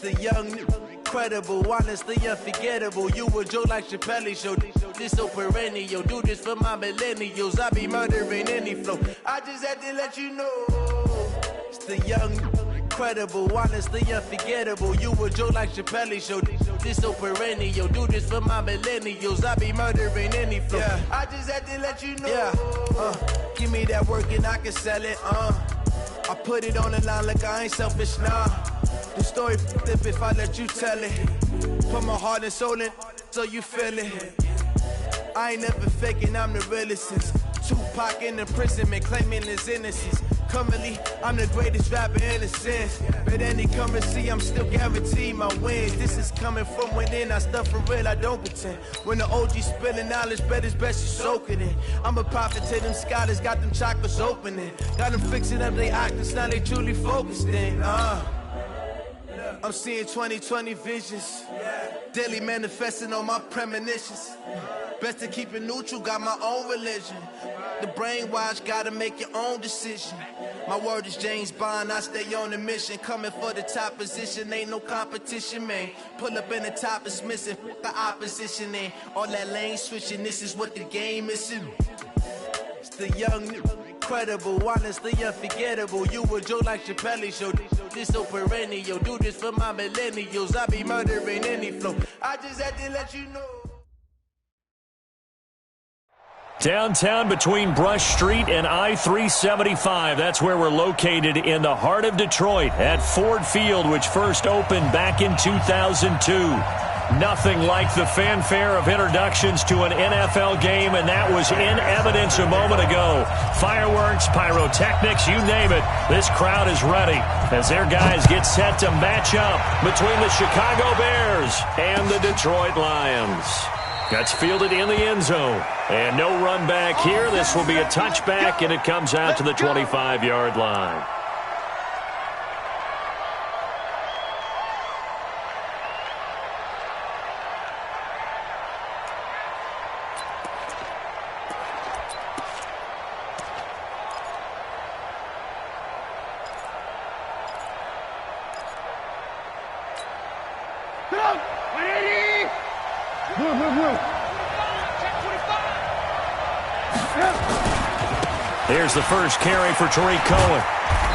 The young, incredible, honestly unforgettable. You a joke like Chappelle show. This so perennial. Do this for my millennials. I be murdering any flow. I just had to let you know. It's the young, incredible, honestly unforgettable. You a joke like Chappelle show. This so perennial. Do this for my millennials. I be murdering any flow. Yeah. I just had to let you know. Yeah. Give me that work and I can sell it. I put it on the line like I ain't selfish, nah. The story flip if I let you tell it. Put my heart and soul in so you feel it. I ain't never faking, I'm the realest since Tupac in imprisonment claiming his innocence. Currently, I'm the greatest rapper in a sense. But any currency, I'm still guaranteed my wins. This is coming from within, I stuff for real, I don't pretend. When the OG spilling knowledge, bet it's best you soak it in. I'm a prophet to them scholars, got them chakras opening. Got them fixing up they octaves, now they truly focused in. I'm seeing 2020 visions. Daily manifesting on my premonitions. Best to keep it neutral, got my own religion. The brainwash, gotta make your own decision. My word is James Bond, I stay on the mission. Coming for the top position, ain't no competition, man. Pull up in the top is missing, the opposition ain't. All that lane switching, this is what the game is. It's the young, incredible, honestly unforgettable. You a joke like Chappelle show. This so perennial. Do this for my millennials. I be murdering any flow. I just had to let you know. Downtown between Brush Street and I-375. That's where we're located in the heart of Detroit at Ford Field, which first opened back in 2002. Nothing like the fanfare of introductions to an NFL game, and that was in evidence a moment ago. Fireworks, pyrotechnics, you name it. This crowd is ready as their guys get set to match up between the Chicago Bears and the Detroit Lions. That's fielded in the end zone. And no run back here. This will be a touchback, and it comes out to the 25-yard line. Here's the first carry for Tariq Cohen.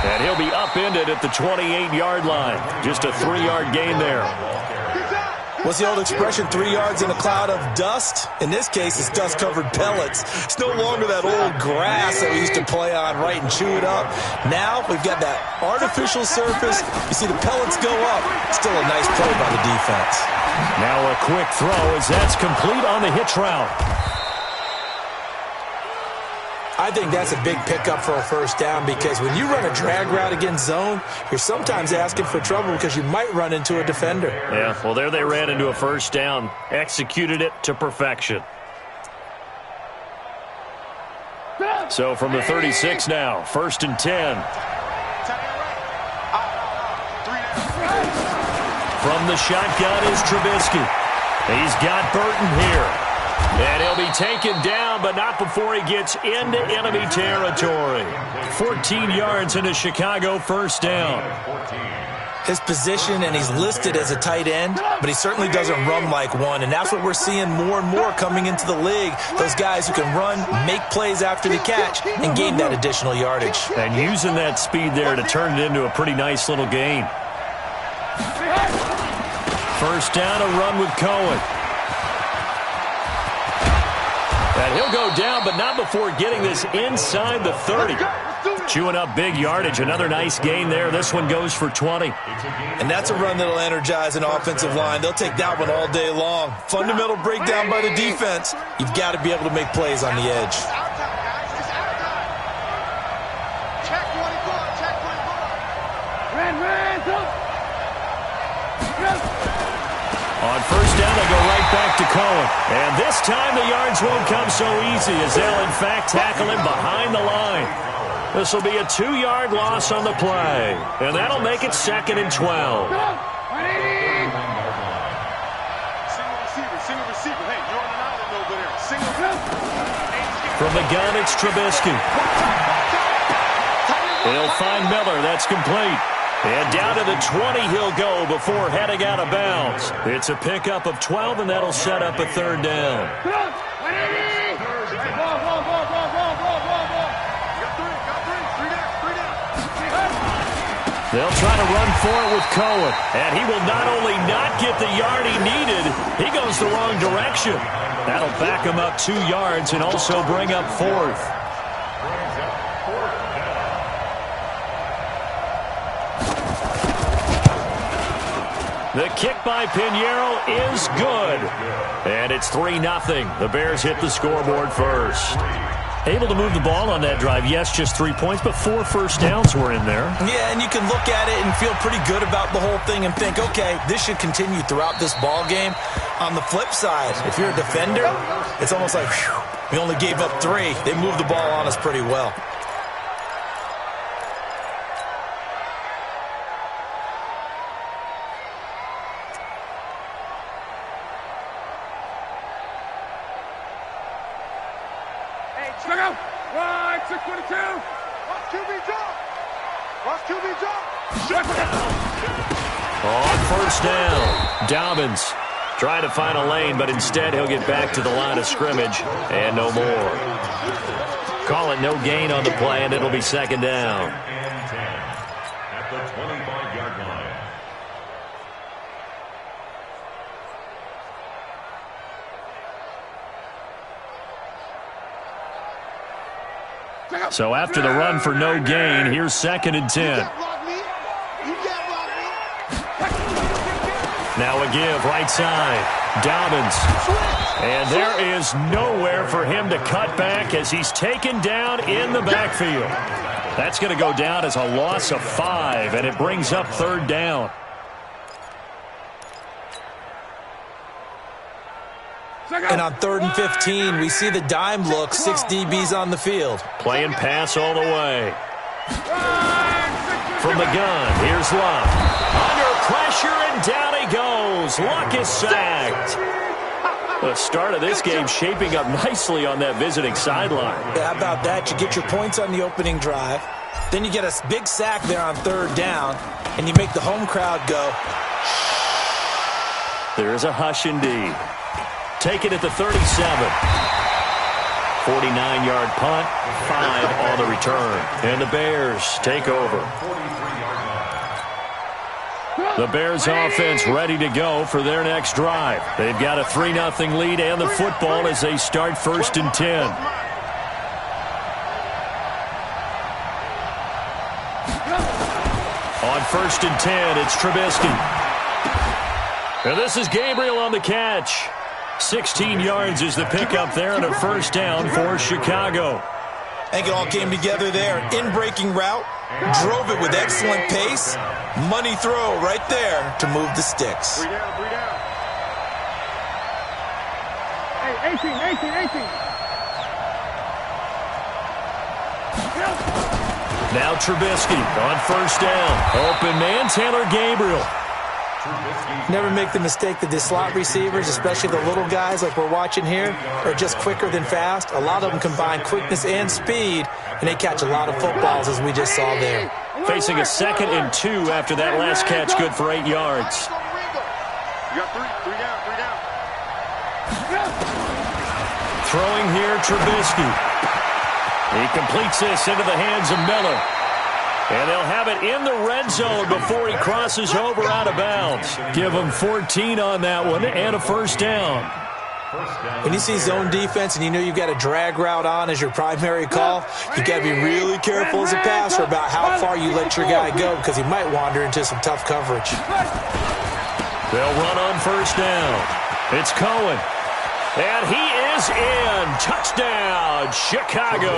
And he'll be upended at the 28-yard line. Just a 3-yard gain there. What's the old expression, 3 yards in a cloud of dust? In this case, it's dust-covered pellets. It's no longer that old grass that we used to play on, right, and chew it up. Now we've got that artificial surface. You see the pellets go up. Still a nice play by the defense. Now a quick throw as that's complete on the hitch route. I think that's a big pickup for a first down because when you run a drag route against zone, you're sometimes asking for trouble because you might run into a defender. Yeah, well, there they ran into a first down. Executed it to perfection. So from the 36 now, 1st and 10. From the shotgun is Trubisky. He's got Burton here. And he'll be taken down, but not before he gets into enemy territory. 14 yards into Chicago, first down. His position, and he's listed as a tight end, but he certainly doesn't run like one, and that's what we're seeing more and more coming into the league. Those guys who can run, make plays after the catch, and gain that additional yardage. And using that speed there to turn it into a pretty nice little gain. First down, a run with Cohen. And he'll go down, but not before getting this inside the 30. Chewing up big yardage. Another nice gain there. This one goes for 20. And that's a run that'll energize an offensive line. They'll take that one all day long. Fundamental breakdown by the defense. You've got to be able to make plays on the edge. On first down, they go right back to Cohen. And this time the yards won't come so easy as they'll, in fact, tackle him behind the line. This will be a 2-yard loss on the play. And that'll make it 2nd and 12. From the gun, it's Trubisky. He'll find Miller. That's complete. And down to the 20 he'll go before heading out of bounds. It's a pickup of 12, and that'll set up a third down. They'll try to run for it with Cohen. And he will not only not get the yard he needed, he goes the wrong direction. That'll back him up 2 yards and also bring up 4th. The kick by Pinheiro is good. And it's 3-0. The Bears hit the scoreboard first. Able to move the ball on that drive. Yes, just 3 points, but 4 first downs were in there. Yeah, and you can look at it and feel pretty good about the whole thing and think, okay, this should continue throughout this ball game. On the flip side, if you're a defender, it's almost like, whew, we only gave up 3. They moved the ball on us pretty well. On first down, Dobbins trying to find a lane, but instead he'll get back to the line of scrimmage and no more. Call it no gain on the play, and it'll be second down. At the 25-yard line. So after the run for no gain, here's 2nd and 10. Now a give, right side. Dobbins. And there is nowhere for him to cut back as he's taken down in the backfield. That's going to go down as a loss of 5, and it brings up 3rd down. And on 3rd and 15, we see the dime look, 6 DBs on the field. Playing pass all the way. From the gun, here's Luck. Under pressure, and down he goes. Luck is sacked. The start of this game shaping up nicely on that visiting sideline. Yeah, how about that? You get your points on the opening drive. Then you get a big sack there on 3rd down, and you make the home crowd go. There is a hush indeed. Take it at the 37. 49-yard punt, 5 on the return. And the Bears take over. The Bears offense ready to go for their next drive. They've got a 3-0 lead and the football as they start 1st and 10. On 1st and 10, it's Trubisky. And this is Gabriel on the catch. 16 yards is the pickup there and a 1st down for Chicago. I think it all came together there. In-breaking route, drove it with excellent pace. Money throw right there to move the sticks. 3 down, 3 down. Hey, 18. Now Trubisky on 1st down. Open man, Taylor Gabriel. Never make the mistake that the slot receivers, especially the little guys like we're watching here, are just quicker than fast. A lot of them combine quickness and speed, and they catch a lot of footballs, as we just saw there. Facing a 2nd and 2 after that last catch, good for 8 yards. You got 3 down. Throwing here, Trubisky. He completes this into the hands of Miller. And they'll have it in the red zone before he crosses over out of bounds. Give him 14 on that one and a 1st down. When you see zone defense and you know you've got a drag route on as your primary call, you've got to be really careful as a passer about how far you let your guy go because he might wander into some tough coverage. They'll run on 1st down. It's Cohen. And he is in. Touchdown, Chicago.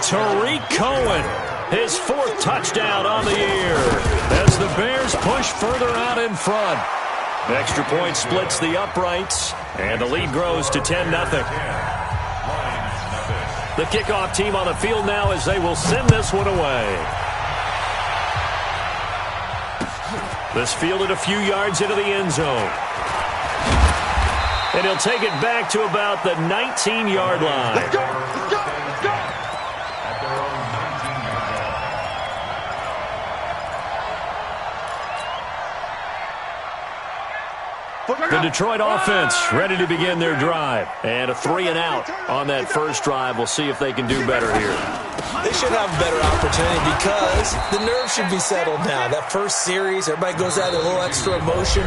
Tariq Cohen, his 4th touchdown on the year as the Bears push further out in front. Extra point splits the uprights, and the lead grows to 10-0. The kickoff team on the field now as they will send this one away. This fielded a few yards into the end zone. And he'll take it back to about the 19-yard line. Let's go. The Detroit offense ready to begin their drive. And a 3-and-out on that first drive. We'll see if they can do better here. They should have a better opportunity because the nerves should be settled now. That first series, everybody goes out with a little extra emotion.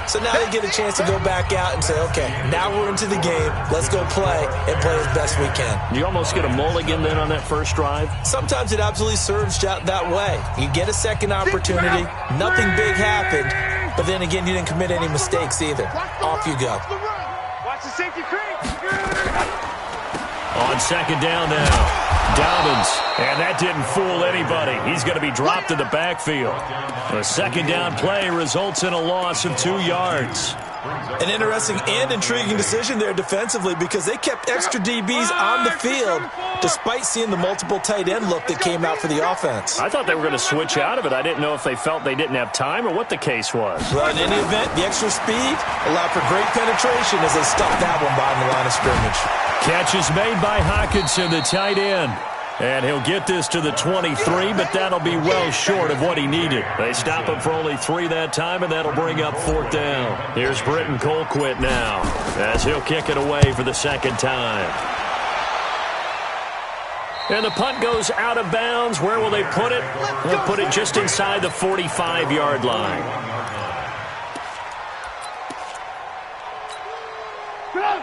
So now they get a chance to go back out and say, okay, now we're into the game. Let's go play and play as best we can. You almost get a mulligan then on that first drive? Sometimes it absolutely serves that way. You get a second opportunity. Nothing big happened. But then again, you didn't commit any mistakes either. Off you go. Watch the safety creep. On second down now. Dobbins, and that didn't fool anybody. He's going to be dropped in the backfield. The second down play results in a loss of 2 yards. An interesting and intriguing decision there defensively because they kept extra DBs on the field despite seeing the multiple tight end look that came out for the offense. I thought they were going to switch out of it. I didn't know if they felt they didn't have time or what the case was. Well, in any event, the extra speed allowed for great penetration as they stuffed that one behind the line of scrimmage. Catch is made by Hockenson, the tight end. And he'll get this to the 23, but that'll be well short of what he needed. They stop him for only 3 that time, and that'll bring up 4th down. Here's Britton Colquitt now as he'll kick it away for the second time. And the punt goes out of bounds. Where will they put it? They'll put it just inside the 45-yard line.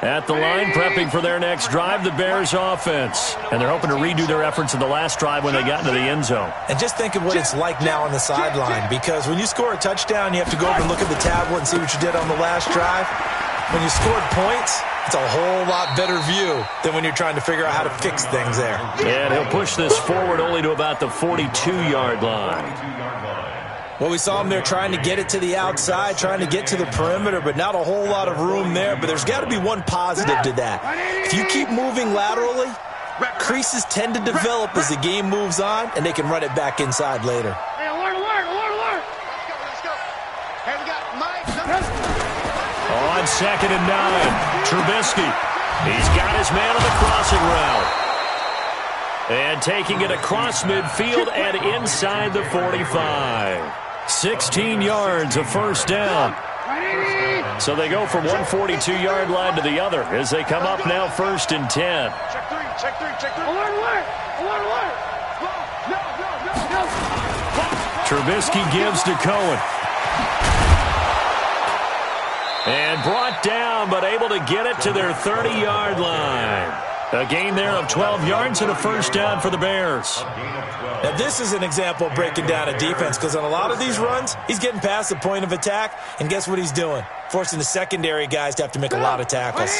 At the line, prepping for their next drive, the Bears offense. And they're hoping to redo their efforts in the last drive when they got into the end zone. And just think of what it's like now on the sideline, because when you score a touchdown, you have to go over and look at the tablet and see what you did on the last drive. When you scored points, it's a whole lot better view than when you're trying to figure out how to fix things there. And he'll push this forward only to about the 42-yard line. Well, we saw him there trying to get it to the outside, trying to get to the perimeter, but not a whole lot of room there. But there's got to be one positive to that. If you keep moving laterally, creases tend to develop as the game moves on, and they can run it back inside later. Hey, alert, alert, alert, alert. Let's go. Hey, we got Mike. On 2nd and 9, Trubisky. He's got his man on the crossing route. And taking it across midfield and inside the 45. 16 yards, a first down. So they go from one 42-yard line to the other as they come up now 1st and 10. Check 3, check 3, check 3. Alert, alert, alert, alert. No. Trubisky gives to Cohen. And brought down, but able to get it to their 30-yard line. A gain there of 12 yards and a first down for the Bears. Now, this is an example of breaking down a defense because on a lot of these runs, he's getting past the point of attack, and guess what he's doing? Forcing the secondary guys to have to make a lot of tackles.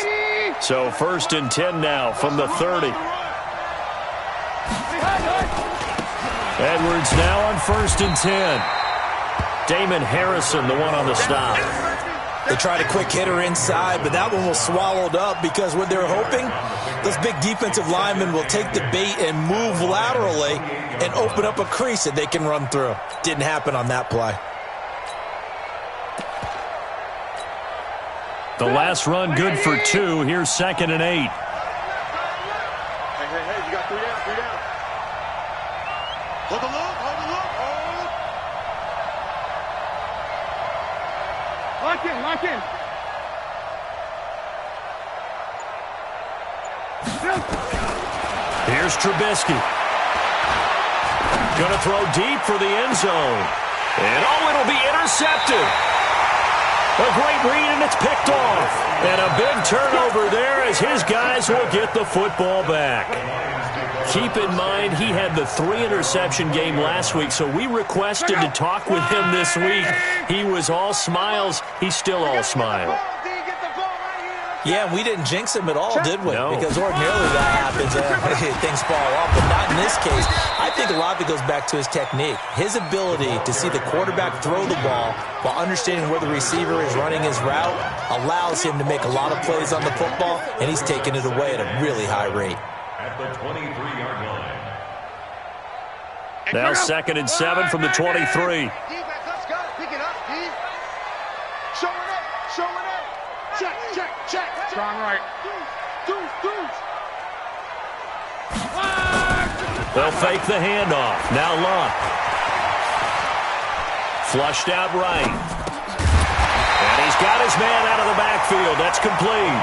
So 1st and 10 now from the 30. Edwards now on 1st and 10. Damon Harrison, the one on the stop. They tried a quick hitter inside, but that one was swallowed up because what they're hoping, those big defensive linemen will take the bait and move laterally and open up a crease that they can run through. Didn't happen on that play. The last run good for 2. Here's 2nd and 8. Hey, you got 3 down, 3 down. Hold the loop, hold the loop, hold. Lock in, lock in. Here's Trubisky. Going to throw deep for the end zone. And oh, it'll be intercepted. A great read, and it's picked off. And a big turnover there as his guys will get the football back. Keep in mind, he had the 3-interception game last week, so we requested to talk with him this week. He was all smiles. He's still all smile. Yeah, we didn't jinx him at all, did we? No. Because ordinarily that happens. Things fall off, but not in this case. I think a lot of it goes back to his technique. His ability to see the quarterback throw the ball while understanding where the receiver is running his route allows him to make a lot of plays on the football, and he's taking it away at a really high rate. At the 23-yard line. Now 2nd and 7 from the 23. Defense, let's go. Pick it up, D. Show it up, show it up. Check, check, check. Strong right. Deuce. They'll fake the handoff. Now Luck. Flushed out right. And he's got his man out of the backfield. That's complete.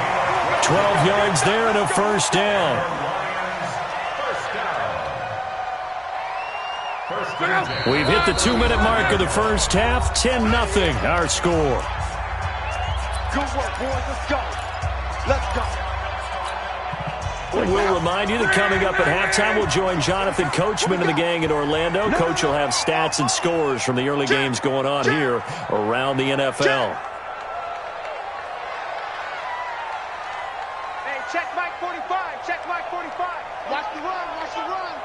12 yards there and a first down. We've hit the 2-minute mark of the first half. 10-0 our score. Good work, boys. Let's go. Let's go. We'll remind you that coming up at halftime, we'll join Jonathan Coachman and the gang in Orlando. Coach will have stats and scores from the early games going on here around the NFL. Hey, check Mike 45. Check Mike 45. Watch the run. Watch the run.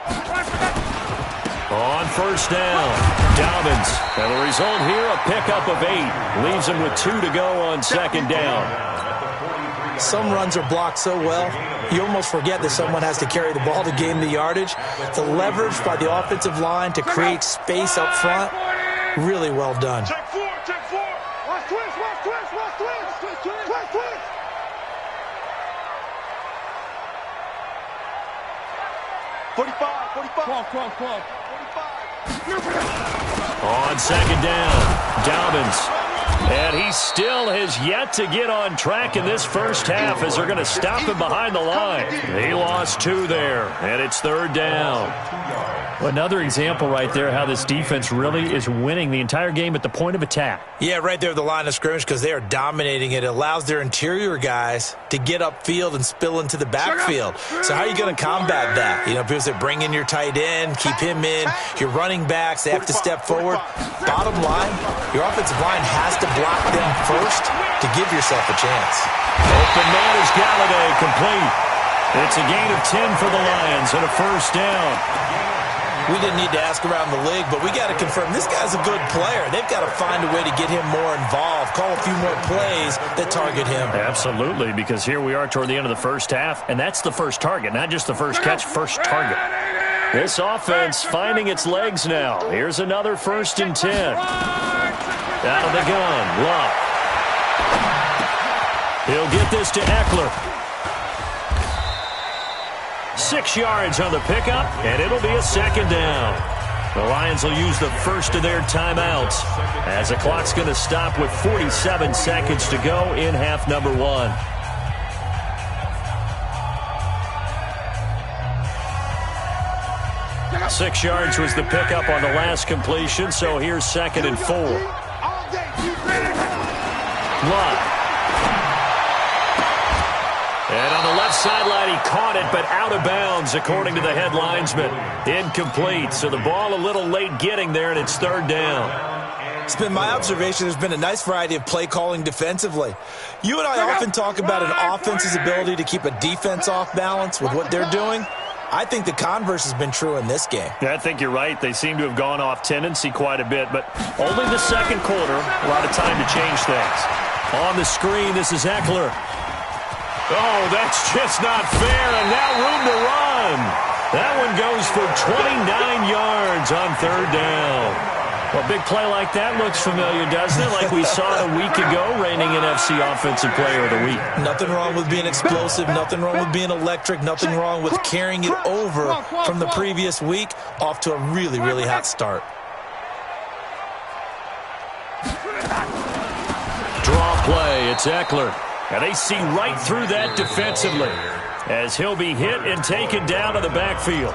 On first down, Dobbins. And the result here, a pickup of 8. Leaves him with 2 to go on second down. Some runs are blocked so well, you almost forget that someone has to carry the ball to gain the yardage. The leverage by the offensive line to create space up front, really well done. Check 4. Check 4. Watch twist. Watch twist. Watch twist. Twist, twist. Twist, twist. On second down, Dobbins. And he still has yet to get on track in this first half as they're going to stop him behind the line. He lost 2 there, and it's third down. Well, another example right there how this defense really is winning the entire game at the point of attack. Yeah, right there at the line of scrimmage because they are dominating it. It allows their interior guys to get upfield and spill into the backfield. So how are you going to combat that? You know, people say bring in your tight end, keep him in. Your running backs, they have to step forward. Bottom line, your offensive line has to block them first to give yourself a chance. Open man is Galladay, complete. It's a gain of 10 for the Lions and a first down. We didn't need to ask around the league, but we got to confirm this guy's a good player. They've got to find a way to get him more involved, call a few more plays that target him. Absolutely, because here we are toward the end of the first half, and that's the first target, not just the first catch, first target. This offense finding its legs now. Here's another 1st and 10. Out of the gun, Luck. He'll get this to Eckler. 6 yards on the pickup, and it'll be a second down. The Lions will use the first of their timeouts as the clock's going to stop with 47 seconds to go in half number 1. Six yards was the pickup on the last completion, so here's 2nd and 4. Luck. And on the left sideline, he caught it, but out of bounds, according to the head linesman. Incomplete, so the ball a little late getting there, and it's third down. It's been my observation there's been a nice variety of play calling defensively. You and I often talk about an offense's ability to keep a defense off balance with what they're doing. I think the converse has been true in this game. Yeah, I think you're right. They seem to have gone off tendency quite a bit, but only the second quarter, a lot of time to change things. On the screen, this is Eckler. Oh, that's just not fair, and now room to run. That one goes for 29 yards on third down. Well, a big play like that looks familiar, doesn't it? Like we saw it a week ago, reigning NFC Offensive Player of the Week. Nothing wrong with being explosive. Nothing wrong with being electric. Nothing wrong with carrying it over from the previous week off to a really, really hot start. Draw play. It's Eckler. And they see right through that defensively as he'll be hit and taken down to the backfield.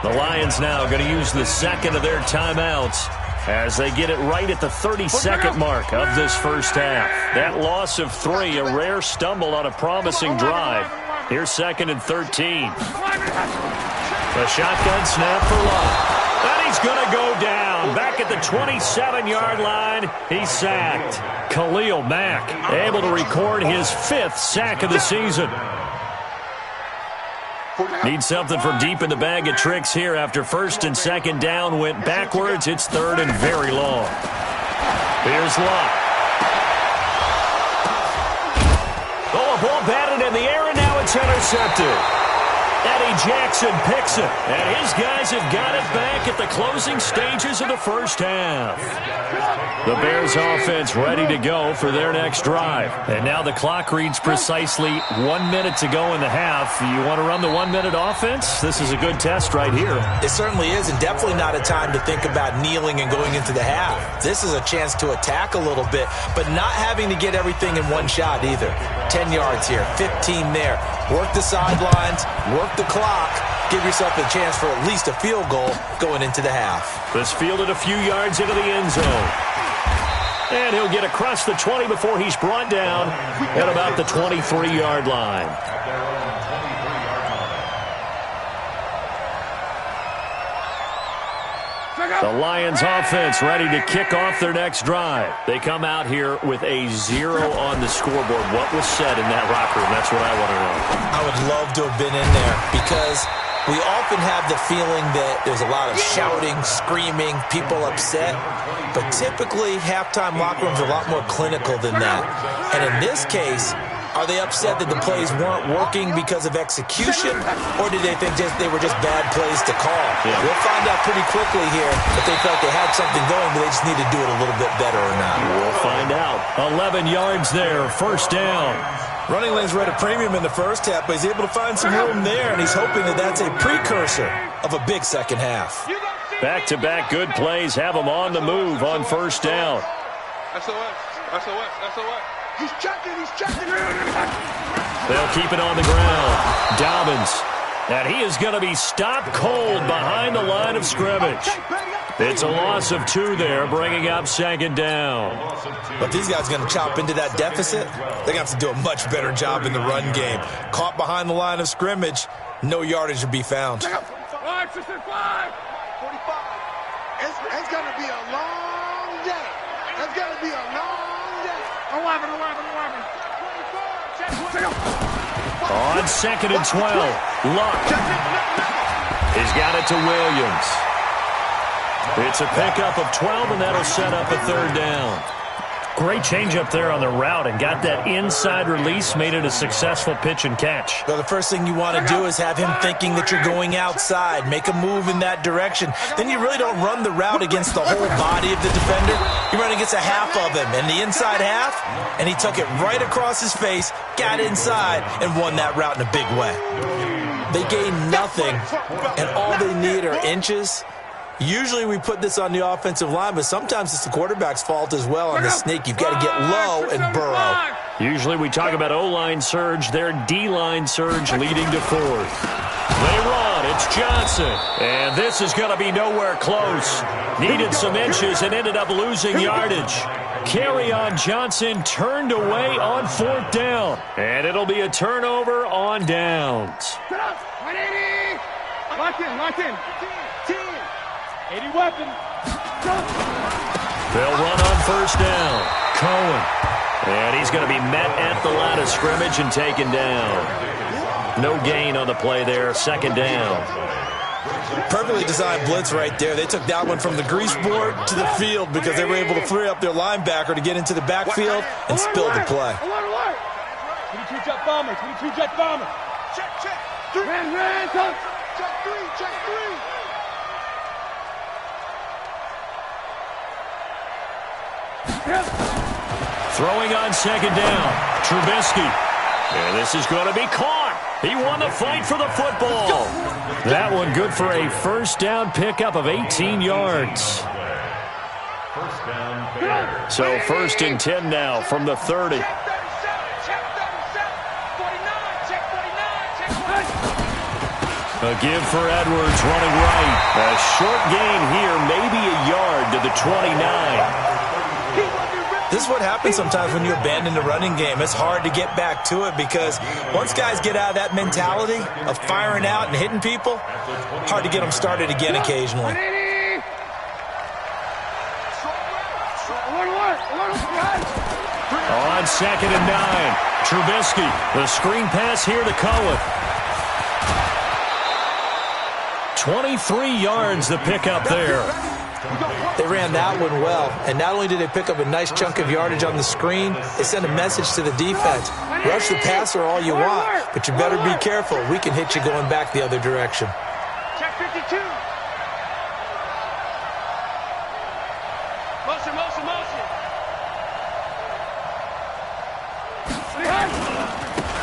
The Lions now going to use the second of their timeouts as they get it right at the 32nd mark of this first half. That loss of 3, a rare stumble on a promising drive. Here's 2nd and 13. The shotgun snap for Luck. And he's going to go down. Back at the 27-yard line, he's sacked. Khalil Mack able to record his 5th sack of the season. Need something from deep in the bag of tricks here after 1st and 2nd down went backwards. It's 3rd and very long. Here's Luck. Oh, a ball batted in the air, and now it's intercepted. Eddie Jackson picks it, and his guys have got it back at the closing stages of the first half. The Bears offense ready to go for their next drive. And now the clock reads precisely 1 minute to go in the half. You want to run the 1 minute offense? This is a good test right here. It certainly is, and definitely not a time to think about kneeling and going into the half. This is a chance to attack a little bit, but not having to get everything in one shot either. 10 yards here, 15 there. Work the sidelines, work the clock. Give yourself a chance for at least a field goal going into the half. This fielded a few yards into the end zone. And he'll get across the 20 before he's brought down at about the 23-yard line. The Lions offense ready to kick off their next drive. They come out here with a 0 on the scoreboard. What was said in that locker room? That's what I want to know. I would love to have been in there because we often have the feeling that there's a lot of shouting, screaming, people upset. But typically, halftime locker rooms are a lot more clinical than that. And in this case, are they upset that the plays weren't working because of execution, or did they think they were just bad plays to call? Yeah. We'll find out pretty quickly here if they felt they had something going, but they just need to do it a little bit better or not. We'll find out. 11 yards there, first down. Running lanes were at a premium in the first half, but he's able to find some room there, and he's hoping that that's a precursor of a big second half. Back-to-back good plays have him on the move on first down. SOS. He's checking. They'll keep it on the ground. Dobbins. And he is going to be stopped cold behind the line of scrimmage. It's a loss of 2 there, bringing up second down. But these guys are going to chop into that deficit. They're going to have to do a much better job in the run game. Caught behind the line of scrimmage, no yardage to be found. 5, 6, 5. 45. It's going to be a long day. It's going to be a long day. 11. On second and 12, Luck. He's got it to Williams. It's a pickup of 12, and that'll set up a third down. Great change up there on the route and got that inside release, made it a successful pitch and catch. Well, the first thing you want to do is have him thinking that you're going outside, make a move in that direction. Then you really don't run the route against the whole body of the defender. You run against a half of him, and the inside half, and he took it right across his face, got inside, and won that route in a big way. They gain nothing, and all they need are inches. Usually we put this on the offensive line, but sometimes it's the quarterback's fault as well on the sneak. You've got to get low and burrow. Usually we talk about O-line surge, their D-line surge leading to fourth. They run, it's Johnson, and this is going to be nowhere close. Needed some inches and ended up losing yardage. Carry on Johnson turned away on fourth down, and it'll be a turnover on downs. 180. Locked in. 80 weapon. They'll run on first down. Cohen. And he's going to be met at the line of scrimmage and taken down. No gain on the play there. Second down. Perfectly designed blitz right there. They took that one from the grease board to the field because they were able to free up their linebacker to get into the backfield and spill the play. 22 jet bomber. Check. Ran. Check 3. Throwing on second down. Trubisky. And this is going to be caught. He won the fight for the football. That one good for a first down pickup of 18 yards. So first and 10 now from the 30. A give for Edwards running right. A short gain here, maybe a yard to the 29. This is what happens sometimes when you abandon the running game. It's hard to get back to it because once guys get out of that mentality of firing out and hitting people, hard to get them started again occasionally. On second and 9, Trubisky. The screen pass here to Cohen. 23 yards the pickup there. They ran that one well, and not only did they pick up a nice chunk of yardage on the screen, they sent a message to the defense. Rush the passer all you want, but you better be careful. We can hit you going back the other direction. Check 52. Motion, motion, motion.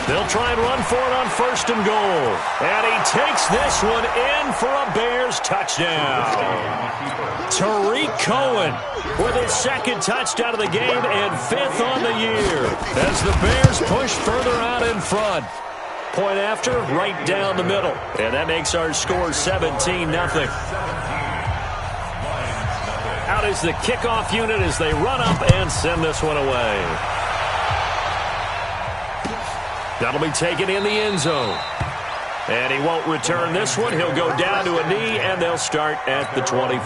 They'll try and run for it on 1st and goal. And he takes this one in for a Bears touchdown. Tariq Cohen with his 2nd touchdown of the game and 5th on the year as the Bears push further out in front. Point after, right down the middle. And that makes our score 17-0. Out is the kickoff unit as they run up and send this one away. That'll be taken in the end zone. And he won't return this one. He'll go down to a knee, and they'll start at the 25.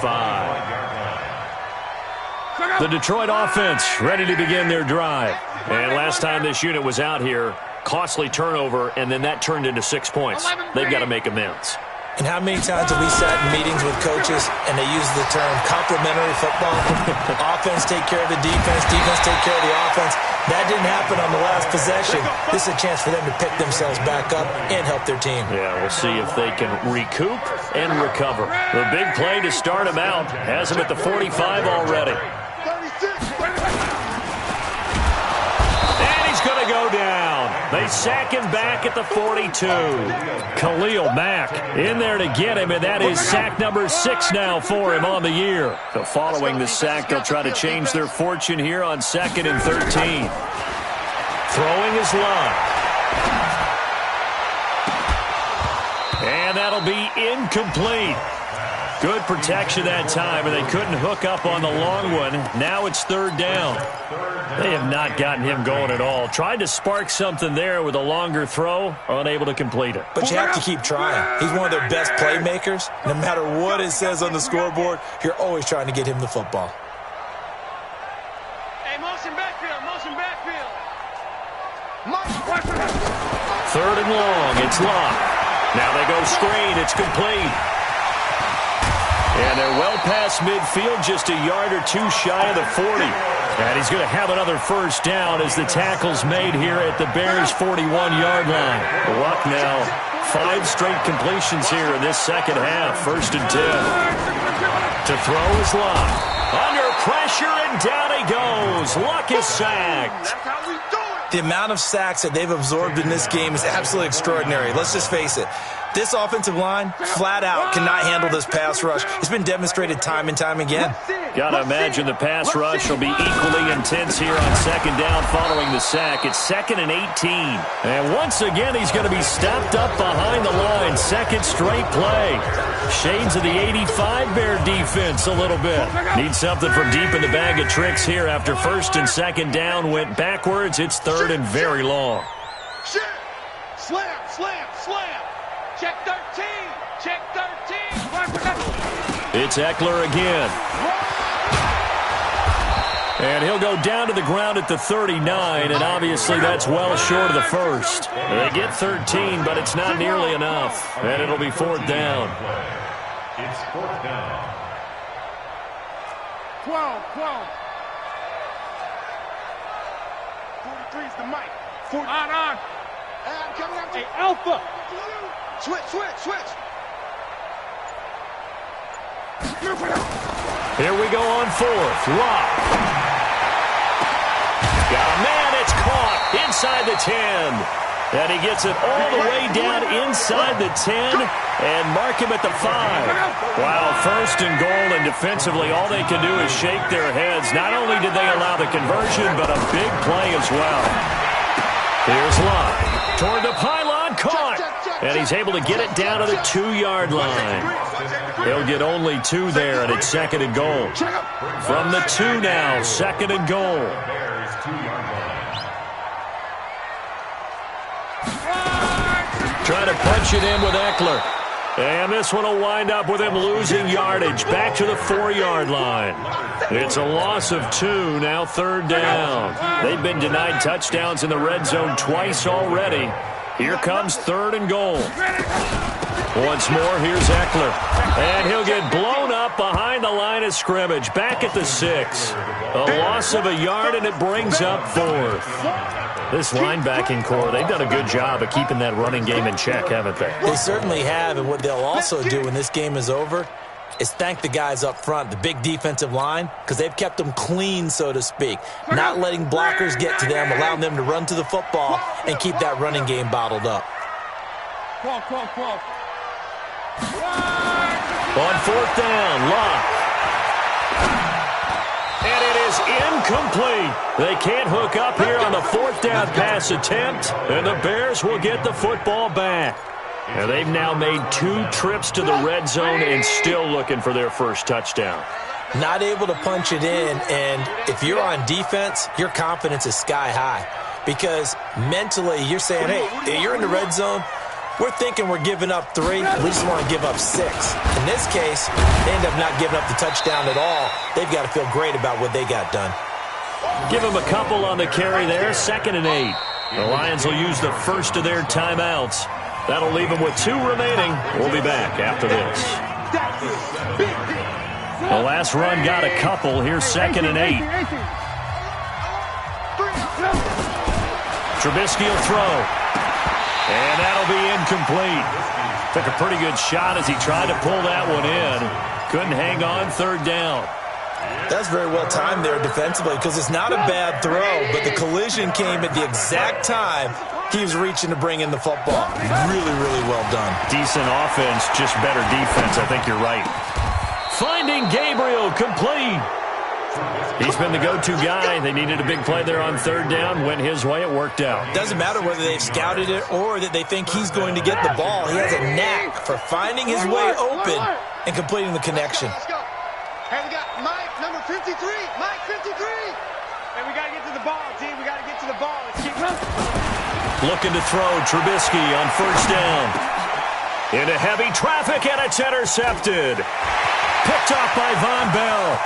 The Detroit offense ready to begin their drive. And last time this unit was out here, costly turnover, and then that turned into 6 points. They've got to make amends. And how many times have we sat in meetings with coaches and they use the term complementary football? Offense take care of the defense, defense take care of the offense. That didn't happen on the last possession. This is a chance for them to pick themselves back up and help their team. Yeah, we'll see if they can recoup and recover. The big play to start him out has him at the 45 already. 36. And he's going to go down. They sack him back at the 42. Khalil Mack in there to get him, and that is sack number 6 now for him on the year. So following the sack, they'll try to change their fortune here on 2nd and 13. Throwing his line. And that'll be incomplete. Good protection that time, and they couldn't hook up on the long one. Now it's 3rd down. They have not gotten him going at all. Tried to spark something there with a longer throw, unable to complete it. But you have to keep trying. He's one of their best playmakers. No matter what it says on the scoreboard, you're always trying to get him the football. Hey, motion backfield, motion backfield. 3rd and long, it's locked. Now they go screen, it's complete. And they're well past midfield, just a yard or 2 shy of the 40. And he's going to have another 1st down as the tackle's made here at the Bears' 41-yard line. Luck now, 5 straight completions here in this 2nd half. 1st and 10. To throw is Luck. Under pressure, and down he goes. Luck is sacked. That's how we do it. The amount of sacks that they've absorbed in this game is absolutely extraordinary. Let's just face it. This offensive line, flat out, cannot handle this pass rush. It's been demonstrated time and time again. Got to imagine the pass rush will be equally intense here on 2nd down following the sack. It's 2nd and 18. And once again, he's going to be stopped up behind the line. 2nd straight play. Shades of the 85 Bear defense a little bit. Need something from deep in the bag of tricks here after 1st and 2nd down went backwards. It's 3rd and very long. Shit. Slam, slam, slam. Check 13. Check 13. It's Eckler again. And he'll go down to the ground at the 39, and obviously that's well short of the 1st. They get 13, but it's not nearly enough. And it'll be 4th down. It's 4th down. 12. 43's the mic. On. And coming up. Hey, Alpha. Switch. Here we go on 4th. Lock. Got a man. It's caught inside the 10. And he gets it all the way down inside the 10 and mark him at the 5. Wow, 1st and goal, and defensively all they can do is shake their heads. Not only did they allow the conversion, but a big play as well. Here's Locke. Toward the pylon, caught. And he's able to get it down to the 2-yard line. He'll get only 2 there, and it's 2nd and goal. From the 2 now, 2nd and goal. Trying to punch it in with Eckler. And this one will wind up with him losing yardage back to the 4-yard line. It's a loss of 2, now 3rd down. They've been denied touchdowns in the red zone twice already. Here comes 3rd and goal. Once more, here's Eckler. And he'll get blown up behind the line of scrimmage. Back at the 6. A loss of a yard, and it brings up 4th. This linebacking core, they've done a good job of keeping that running game in check, haven't they? They certainly have, and what they'll also do when this game is over is thank the guys up front, the big defensive line, because they've kept them clean, so to speak. Not letting blockers get to them, allowing them to run to the football and keep that running game bottled up. On 4th down, Locke. And it is incomplete. They can't hook up here on the 4th down pass attempt, and the Bears will get the football back. And they've now made 2 trips to the red zone and still looking for their first touchdown. Not able to punch it in, and if you're on defense, your confidence is sky high. Because mentally, you're saying, hey, you're in the red zone, we're thinking we're giving up 3, we just want to give up 6. In this case, they end up not giving up the touchdown at all. They've got to feel great about what they got done. Give them a couple on the carry there, 2nd and 8. The Lions will use the first of their timeouts. That'll leave them with 2 remaining. We'll be back after this. The last run got a couple. Here's 2nd and 8. Trubisky will throw. And that'll be incomplete. Took a pretty good shot as he tried to pull that one in. Couldn't hang on, 3rd down. That's very well timed there defensively because it's not a bad throw, but the collision came at the exact time he was reaching to bring in the football. Really, really well done. Decent offense, just better defense. I think you're right. Finding Gabriel, complete. He's been the go-to guy. They needed a big play there on 3rd down. Went his way. It worked out. Doesn't matter whether they've scouted it or that they think he's going to get the ball. He has a knack for finding his way open and completing the connection. Hey, we got Mike, number 53. Mike, 53. Hey, we got to get to the ball, team. We got to get to the ball. Let's keep running. Looking to throw. Trubisky on 1st down. Into heavy traffic, and it's intercepted. Picked off by Von Bell.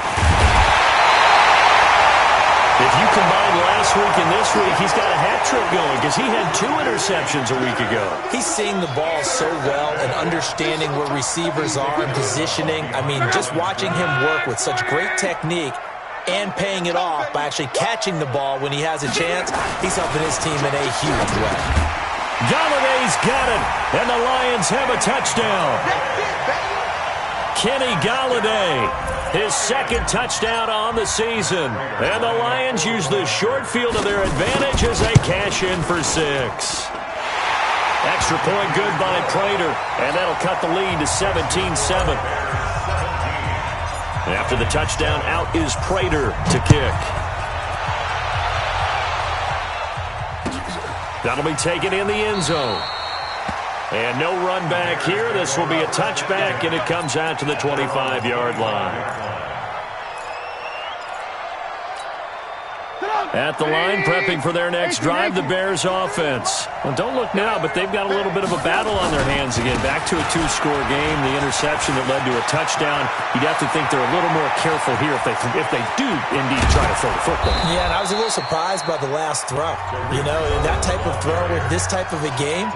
If you combine last week and this week, he's got a hat trick going because he had 2 interceptions a week ago. He's seeing the ball so well and understanding where receivers are and positioning. I mean, just watching him work with such great technique and paying it off by actually catching the ball when he has a chance, he's helping his team in a huge way. Galladay's got it, and the Lions have a touchdown. Kenny Galladay, his 2nd touchdown on the season. And the Lions use the short field to their advantage as they cash in for 6. Extra point good by Prater, and that'll cut the lead to 17-7. After the touchdown, out is Prater to kick. That'll be taken in the end zone. And no run back here. This will be a touchback, and it comes out to the 25-yard line. At the line, prepping for their next drive, the Bears offense. Well, don't look now, but they've got a little bit of a battle on their hands again. Back to a 2-score game, the interception that led to a touchdown. You'd have to think they're a little more careful here if they do indeed try to throw the football. Yeah, and I was a little surprised by the last throw. You know, in that type of throw with this type of a game,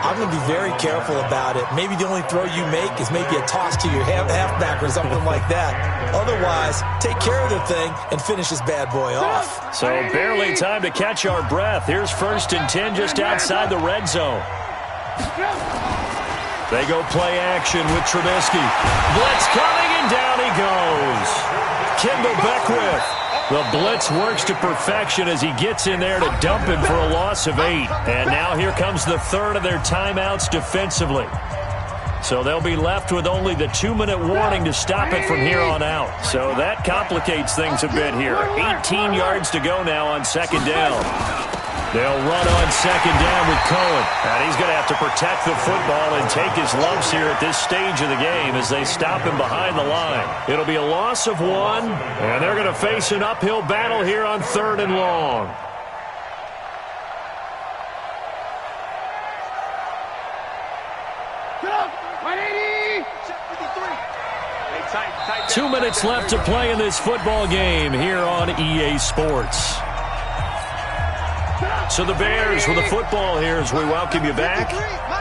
I'm going to be very careful about it. Maybe the only throw you make is maybe a toss to your halfback or something like that. Otherwise, take care of the thing and finish this bad boy off. So barely time to catch our breath. Here's 1st and 10 just outside the red zone. They go play action with Trubisky. Blitz coming, and down he goes. Kendall Beckwith. The blitz works to perfection as he gets in there to dump him for a loss of 8. And now here comes the 3rd of their timeouts defensively. So they'll be left with only the 2-minute warning to stop it from here on out. So that complicates things a bit here. 18 yards to go now on 2nd down. They'll run on 2nd down with Cohen. And he's going to have to protect the football and take his lumps here at this stage of the game as they stop him behind the line. It'll be a loss of 1, and they're going to face an uphill battle here on 3rd and long. Get up! 180! 53. 2 minutes left to play in this football game here on EA Sports. So the Bears with the football here as we welcome you back.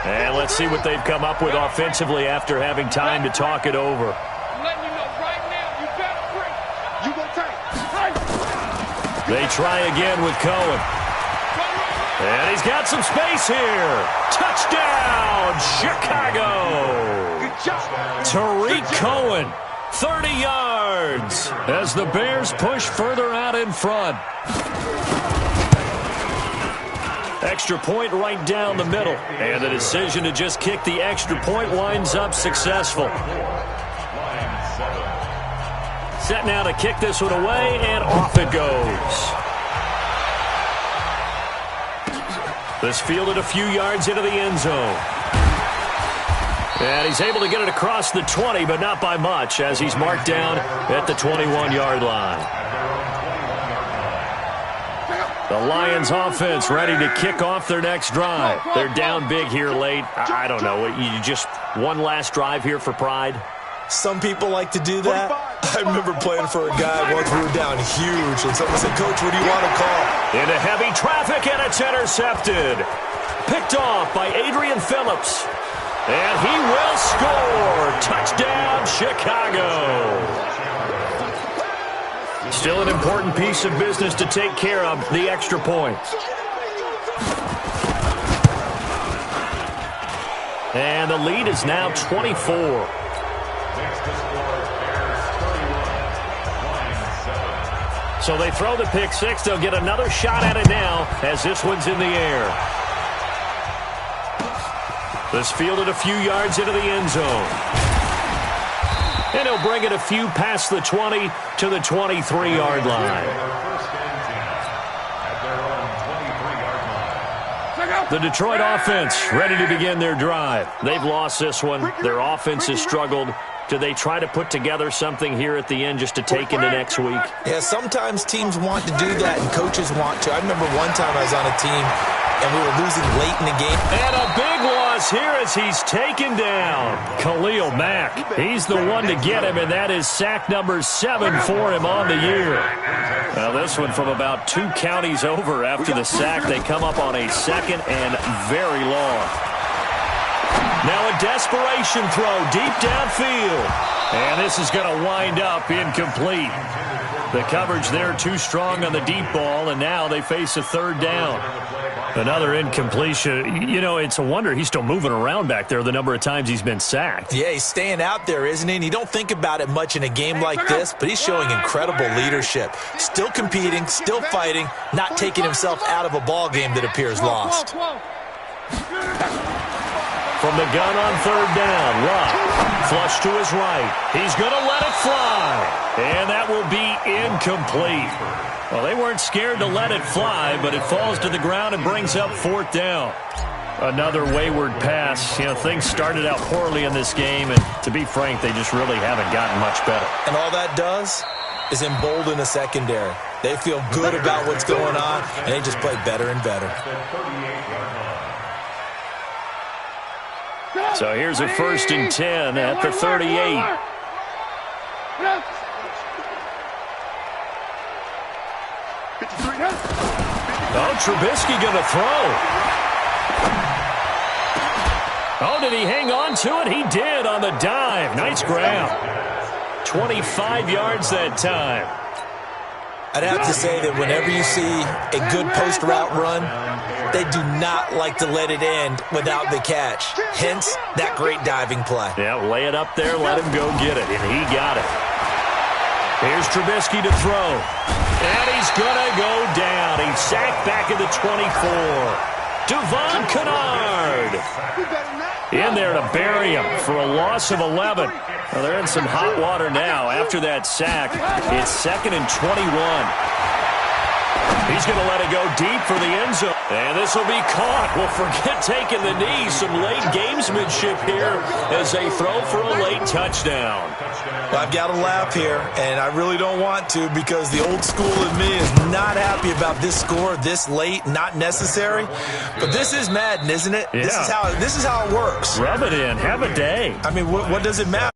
And let's see what they've come up with offensively after having time to talk it over. They try again with Cohen. And he's got some space here. Touchdown, Chicago. Tariq Cohen, 30 yards as the Bears push further out in front. Extra point right down the middle. And the decision to just kick the extra point winds up successful. Set now to kick this one away, and off it goes. This fielded a few yards into the end zone. And he's able to get it across the 20, but not by much, as he's marked down at the 21-yard line. The Lions offense ready to kick off their next drive. They're down big here late. I don't know. You just one last drive here for pride? Some people like to do that. I remember playing for a guy once we were down huge, and someone said, "Coach, what do you want to call?" Into heavy traffic, and it's intercepted. Picked off by Adrian Phillips. And he will score. Touchdown, Chicago. Still an important piece of business to take care of, the extra point. And the lead is now 24. So they throw the pick six. They'll get another shot at it now as this one's in the air. This fielded a few yards into the end zone. And he'll bring it a few past the 20 to the 23-yard line. The Detroit offense ready to begin their drive. They've lost this one. Their offense has struggled. Do they try to put together something here at the end just to take into next week? Yeah, sometimes teams want to do that and coaches want to. I remember one time I was on a team and we were losing late in the game. And a big loss here as he's taken down. Khalil Mack, he's the one to get him, and that is sack number 7 for him on the year. Now this one from about 2 counties over after the sack. They come up on a second and very long. Now a desperation throw deep downfield. And this is going to wind up incomplete. The coverage there too strong on the deep ball, and now they face a third down. Another incompletion. You know, it's a wonder he's still moving around back there the number of times he's been sacked. Yeah, he's staying out there, isn't he? And you don't think about it much in a game like this, but he's showing incredible leadership. Still competing, still fighting, not taking himself out of a ball game that appears lost. From the gun on third down, Lott, flush to his right. He's going to let it fly, and that will be incomplete. Well, they weren't scared to let it fly, but it falls to the ground and brings up fourth down. Another wayward pass. You know, things started out poorly in this game, and to be frank, they just really haven't gotten much better. And all that does is embolden the secondary. They feel good about what's going on, and they just play better and better. So here's a 1st and 10 at the 38. Oh, Trubisky going to throw. Oh, did he hang on to it? He did on the dive. Nice grab. 25 yards that time. I'd have to say that whenever you see a good post route run, they do not like to let it end without the catch. Hence, that great diving play. Yeah, lay it up there, let him go get it, and he got it. Here's Trubisky to throw. And he's going to go down. He's sacked back at the 24. Devon Kennard in there to bury him for a loss of 11. Well, they're in some hot water now after that sack. It's 2nd and 21. He's going to let it go deep for the end zone. And this will be caught. Well, forget taking the knee. Some late gamesmanship here as they throw for a late touchdown. Well, I've got to laugh here, and I really don't want to because the old school in me is not happy about this score this late, not necessary. But this is Madden, isn't it? Yeah. This is how it works. Rub it in. Have a day. I mean, what does it matter?